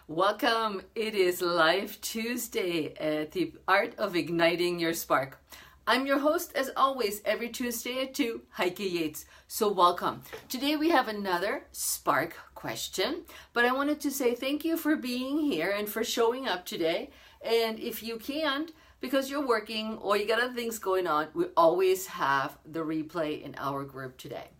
Welcome. It is Live Tuesday at the Art of Igniting Your Spark. I'm your host, as always, every Tuesday at 2, Heike Yates. So welcome. Today we have another spark question, but I wanted to say thank you for being here and for showing up today. And if you can't, because you're working or you got other things going on, we always have the replay in our group today.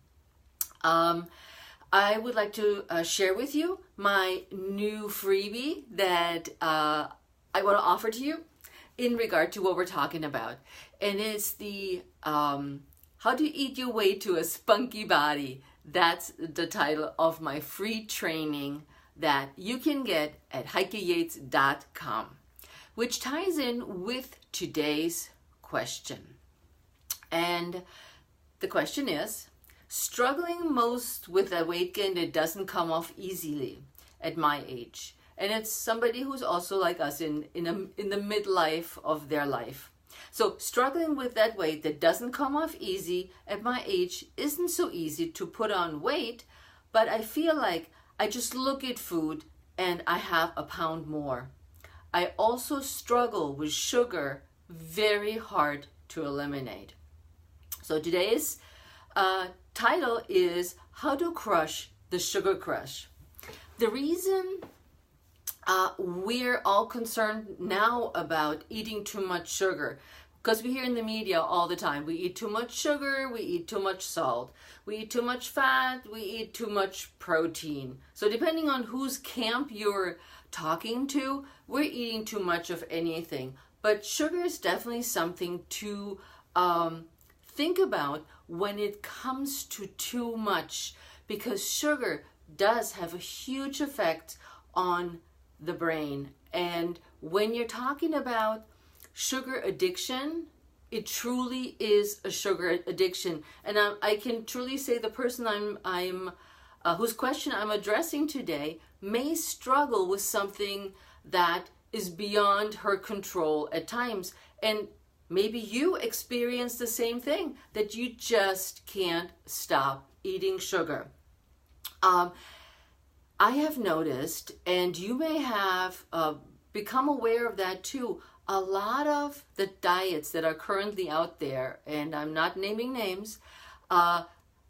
I would like to share with you my new freebie that I want to offer to you in regard to what we're talking about. And it's the How to Eat Your Way to a Spunky Body. That's the title of my free training that you can get at heikeyates.com, which ties in with today's question. And the question is, struggling most with a weight gain that doesn't come off easily at my age. And it's somebody who's also like us in the midlife of their life. So struggling with that weight that doesn't come off easy at my age isn't so easy to put on weight, but I feel like I just look at food and I have a pound more. I also struggle with sugar, very hard to eliminate. So today's title is How to Crush the Sugar Crush. The reason we're all concerned now about eating too much sugar, because we hear in the media all the time, we eat too much sugar, we eat too much salt, we eat too much fat, we eat too much protein. So depending on whose camp you're talking to, we're eating too much of anything. But sugar is definitely something to think about when it comes to too much, because sugar does have a huge effect on the brain. And when you're talking about sugar addiction, it truly is a sugar addiction. And I can truly say the person whose question I'm addressing today may struggle with something that is beyond her control at times. And maybe you experience the same thing, that you just can't stop eating sugar. I have noticed, and you may have become aware of that too, a lot of the diets that are currently out there, and I'm not naming names,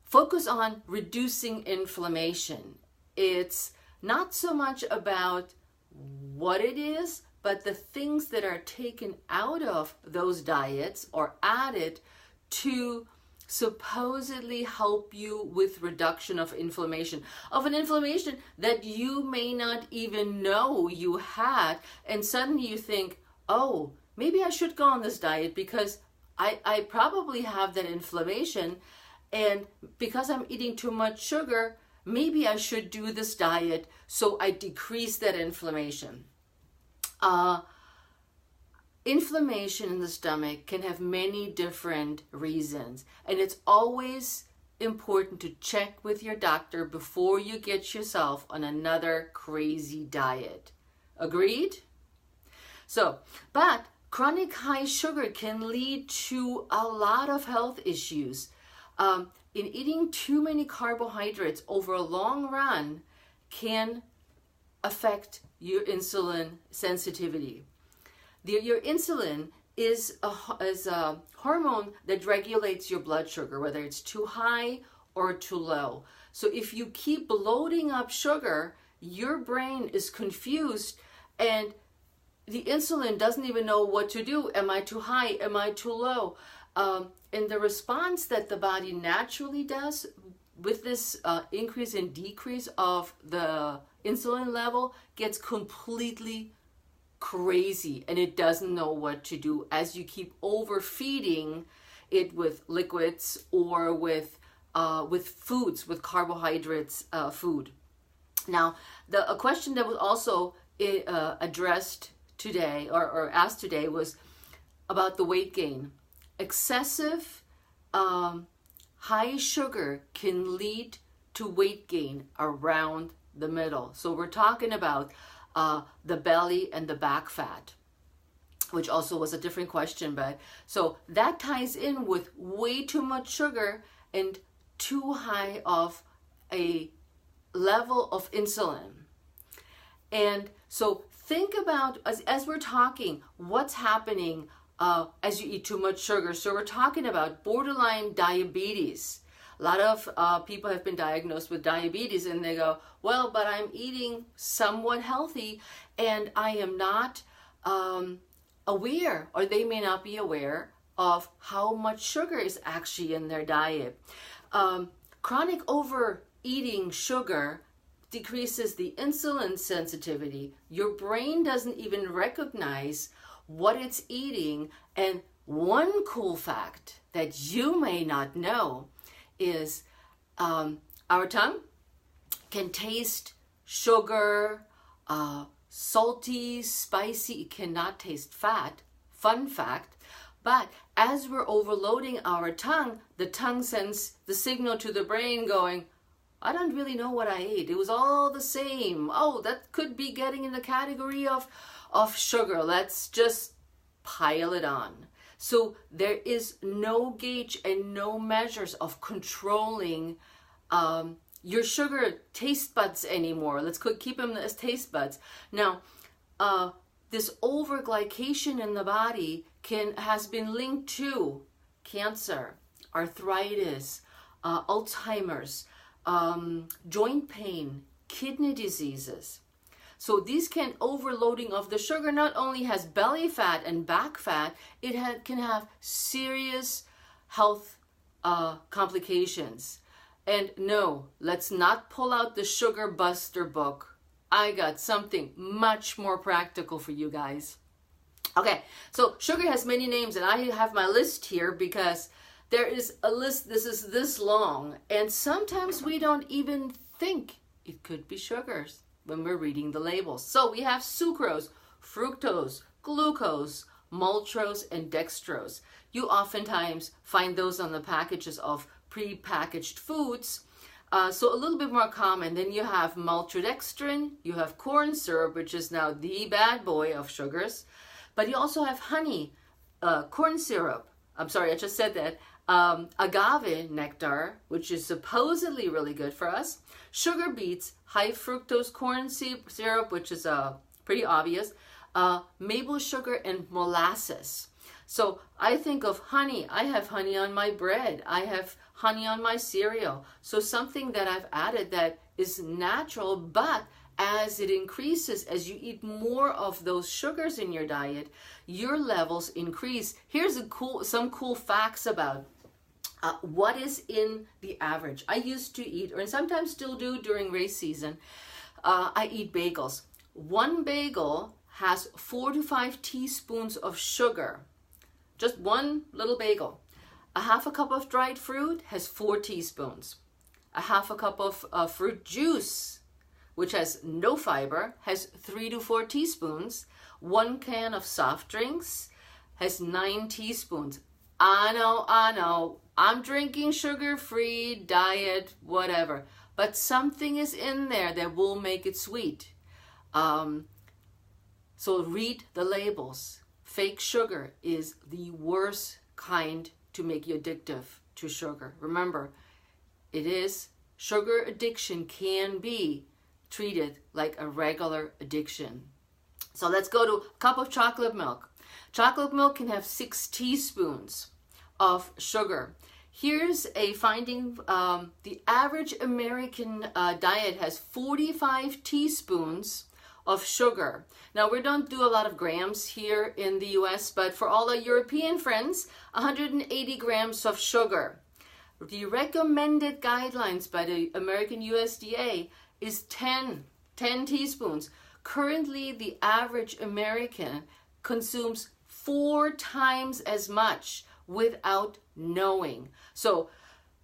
focus on reducing inflammation. It's not so much about what it is, but the things that are taken out of those diets or added to supposedly help you with reduction of inflammation, that you may not even know you had, and suddenly you think, oh, maybe I should go on this diet because I probably have that inflammation, and because I'm eating too much sugar, maybe I should do this diet so I decrease that inflammation. Inflammation in the stomach can have many different reasons, and it's always important to check with your doctor before you get yourself on another crazy diet. Agreed? So, but chronic high sugar can lead to a lot of health issues. In eating too many carbohydrates over a long run can affect your insulin sensitivity. Your insulin is a hormone that regulates your blood sugar, whether it's too high or too low. So if you keep loading up sugar, your brain is confused and the insulin doesn't even know what to do. Am I too high? Am I too low? And the response that the body naturally does with this increase and decrease of the insulin level gets completely crazy, and it doesn't know what to do as you keep overfeeding it with liquids or with foods, with carbohydrates food. Now, a question that was also addressed today or asked today was about the weight gain. Excessive high sugar can lead to weight gain around the middle. So we're talking about the belly and the back fat, which also was a different question. But so that ties in with way too much sugar and too high of a level of insulin. And so think about, as we're talking, what's happening as you eat too much sugar. So we're talking about borderline diabetes. A lot of people have been diagnosed with diabetes and they go, well, but I'm eating somewhat healthy and I am not aware, or they may not be aware of how much sugar is actually in their diet. Chronic overeating sugar decreases the insulin sensitivity. Your brain doesn't even recognize what it's eating. And one cool fact that you may not know is our tongue can taste sugar, salty, spicy. It cannot taste fat. Fun fact. But as we're overloading our tongue, the tongue sends the signal to the brain going, I don't really know what I ate. It was all the same. Oh, that could be getting in the category of sugar. Let's just pile it on. So there is no gauge and no measures of controlling your sugar taste buds anymore. Let's keep them as taste buds. Now, this overglycation in the body has been linked to cancer, arthritis, Alzheimer's, joint pain, kidney diseases. So these overloading of the sugar not only has belly fat and back fat, it can have serious health complications. And no, let's not pull out the Sugar Buster book. I got something much more practical for you guys. Okay, so sugar has many names, and I have my list here because there is a list. This is this long, and sometimes we don't even think it could be sugars when we're reading the labels. So we have sucrose, fructose, glucose, maltose, and dextrose. You oftentimes find those on the packages of pre-packaged foods. So a little bit more common. Then you have maltodextrin, you have corn syrup, which is now the bad boy of sugars. But you also have honey, corn syrup. I'm sorry, I just said that. Agave nectar, which is supposedly really good for us. Sugar beets, high fructose corn syrup, which is pretty obvious. Maple sugar and molasses. So I think of honey. I have honey on my bread. I have honey on my cereal. So something that I've added that is natural, but as it increases, as you eat more of those sugars in your diet, your levels increase. Here's some cool facts about what is in the average. I used to eat, or sometimes still do during race season, I eat bagels. One bagel has 4 to 5 teaspoons of sugar. Just one little bagel. A half a cup of dried fruit has 4 teaspoons. A half a cup of fruit juice, which has no fiber, has 3 to 4 teaspoons. 1 can of soft drinks has 9 teaspoons. I know, I'm drinking sugar-free, diet, whatever. But something is in there that will make it sweet. So read the labels. Fake sugar is the worst kind to make you addictive to sugar. Remember, sugar addiction can be treated like a regular addiction. So let's go to a cup of chocolate milk. Chocolate milk can have 6 teaspoons of sugar. Here's a finding. The average American diet has 45 teaspoons of sugar. Now, we don't do a lot of grams here in the US, but for all our European friends, 180 grams of sugar. The recommended guidelines by the American USDA is 10 teaspoons. Currently, the average American consumes 4 times as much without knowing. So,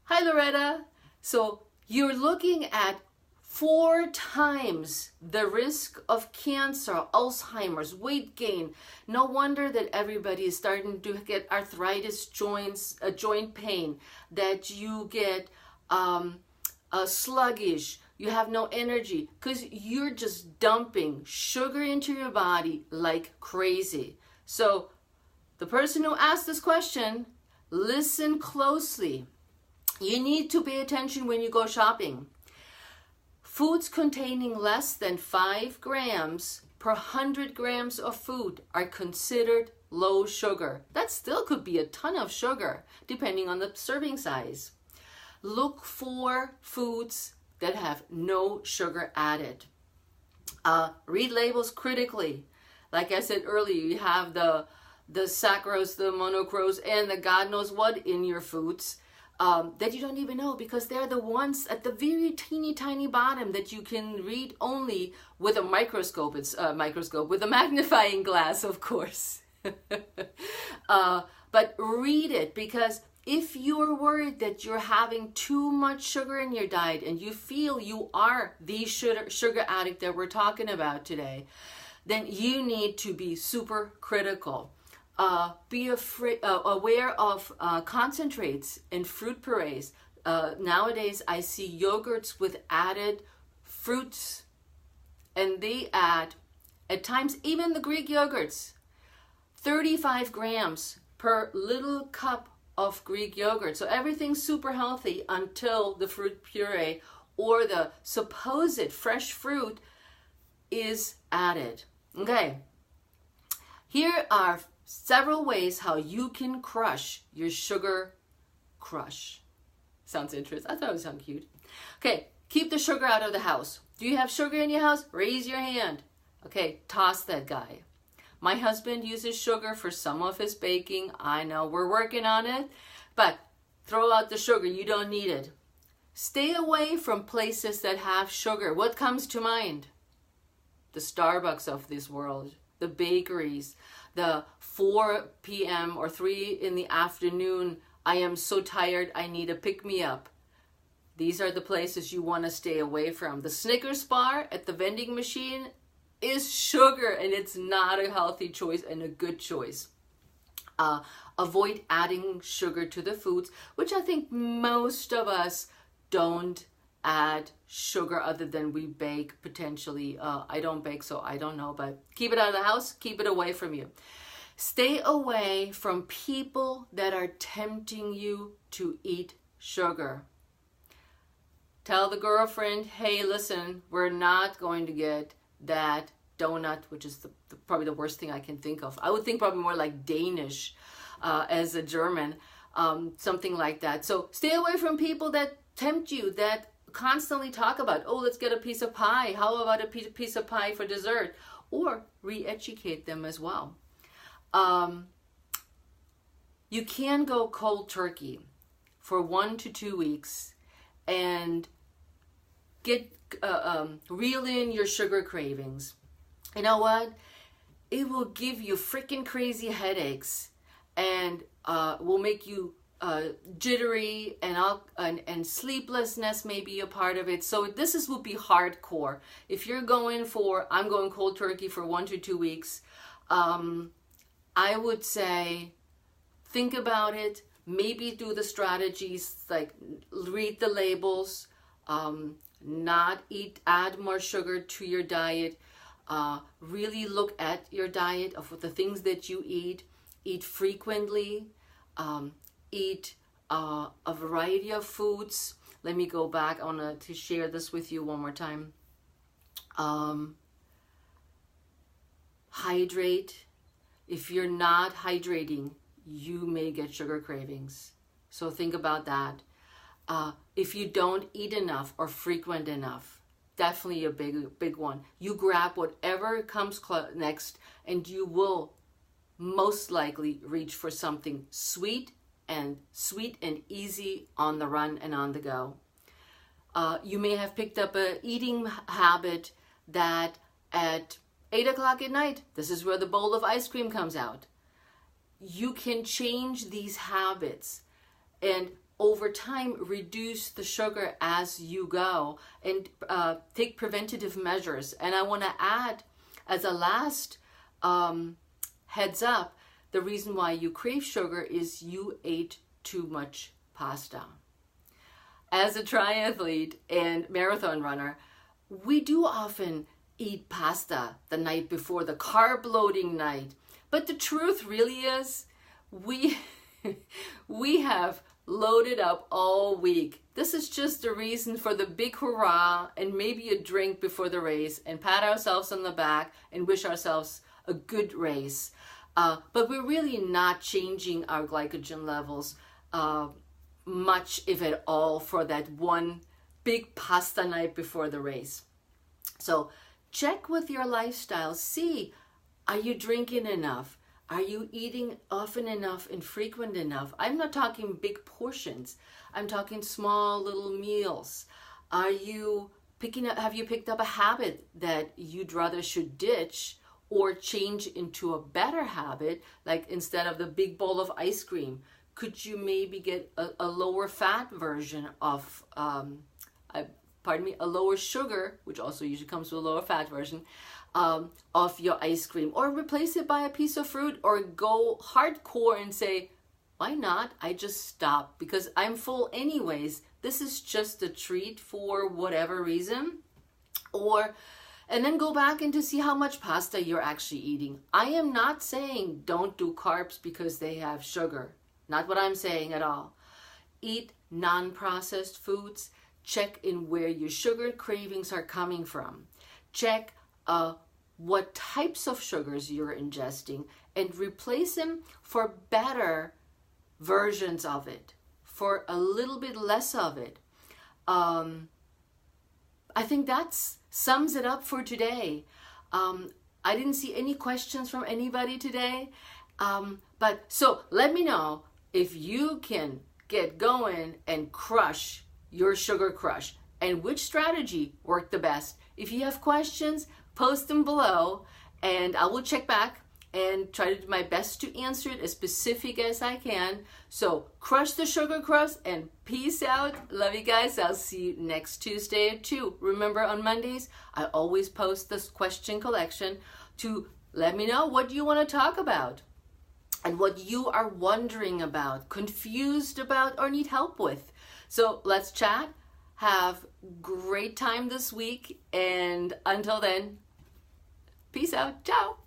hi Loretta. So, you're looking at 4 times the risk of cancer, Alzheimer's, weight gain. No wonder that everybody is starting to get arthritis, joint pain, that you get sluggish, you have no energy, because you're just dumping sugar into your body like crazy. So the person who asked this question, listen closely. You need to pay attention when you go shopping. Foods containing less than 5 grams per 100 grams of food are considered low sugar. That still could be a ton of sugar, depending on the serving size. Look for foods that have no sugar added. Read labels critically. Like I said earlier, you have the saccharose, the monocrose, and the God knows what in your foods that you don't even know, because they're the ones at the very teeny tiny bottom that you can read only with a microscope. It's a microscope with a magnifying glass, of course. But read it, because if you're worried that you're having too much sugar in your diet and you feel you are the sugar addict that we're talking about today, then you need to be super critical. Be aware of concentrates and fruit purees. Nowadays, I see yogurts with added fruits, and they add, at times, even the Greek yogurts, 35 grams per little cup of Greek yogurt. So everything's super healthy until the fruit puree or the supposed fresh fruit is added. Okay, here are several ways how you can crush your sugar crush. Sounds interesting. I thought it would sound cute. Okay, keep the sugar out of the house. Do you have sugar in your house? Raise your hand. Okay, toss that guy. My husband uses sugar for some of his baking. I know, we're working on it, but throw out the sugar. You don't need it. Stay away from places that have sugar. What comes to mind? The Starbucks of this world, the bakeries, the 4 p.m. or 3 in the afternoon, I am so tired, I need a pick-me-up. These are the places you want to stay away from. The Snickers bar at the vending machine is sugar, and it's not a healthy choice and a good choice. Avoid adding sugar to the foods, which I think most of us don't add sugar other than we bake potentially. I don't bake, so I don't know, but keep it out of the house, keep it away from you. Stay away from people that are tempting you to eat sugar. Tell the girlfriend, hey, listen, we're not going to get that donut, which is probably the worst thing I can think of. I would think probably more like Danish as a German, something like that. So stay away from people that tempt you, that constantly talk about, oh, let's get a piece of pie. How about a piece of pie for dessert? Or re-educate them as well. You can go cold turkey for 1 to 2 weeks and get reel in your sugar cravings. You know what? It will give you freaking crazy headaches and will make you jittery, and sleeplessness may be a part of it. So this will be hardcore. If you're going for, I'm going cold turkey for 1 to 2 weeks, I would say think about it. Maybe do the strategies like read the labels, not add more sugar to your diet. Really look at your diet of the things that you eat frequently, eat a variety of foods. Let me go back to share this with you one more time. Hydrate. If you're not hydrating, you may get sugar cravings. So think about that. If you don't eat enough or frequent enough, definitely a big one. You grab whatever comes next, and you will most likely reach for something sweet and easy on the run and on the go. You may have picked up an eating habit that at 8 o'clock at night, this is where the bowl of ice cream comes out. You can change these habits and over time reduce the sugar as you go, and take preventative measures. And I want to add, as a last heads up, the reason why you crave sugar is you ate too much pasta. As a triathlete and marathon runner, we do often eat pasta the night before, the carb loading night. But the truth really is we have loaded up all week. This is just a reason for the big hurrah and maybe a drink before the race and pat ourselves on the back and wish ourselves a good race. But we're really not changing our glycogen levels much, if at all, for that one big pasta night before the race. So check with your lifestyle. See, are you drinking enough? Are you eating often enough and frequent enough? I'm not talking big portions. I'm talking small little meals. Have you picked up a habit that you'd rather should ditch or change into a better habit? Like instead of the big bowl of ice cream, could you maybe get a lower fat version of, a lower sugar, which also usually comes with a lower fat version, of your ice cream, or replace it by a piece of fruit, or go hardcore and say, why not? I just stop because I'm full anyways. This is just a treat for whatever reason. And then go back and to see how much pasta you're actually eating. I am not saying don't do carbs because they have sugar. Not what I'm saying at all. Eat non-processed foods. Check in where your sugar cravings are coming from. Check what types of sugars you're ingesting and replace them for better versions of it, for a little bit less of it. I think that sums it up for today. I didn't see any questions from anybody today, so let me know if you can get going and crush your sugar crush and which strategy worked the best. If you have questions, post them below and I will check back and try to do my best to answer it as specific as I can. So crush the sugar crush and peace out. Love you guys. I'll see you next Tuesday at 2. Remember, on Mondays, I always post this question collection to let me know what you want to talk about and what you are wondering about, confused about, or need help with. So let's chat. Have great time this week. And until then, peace out. Ciao.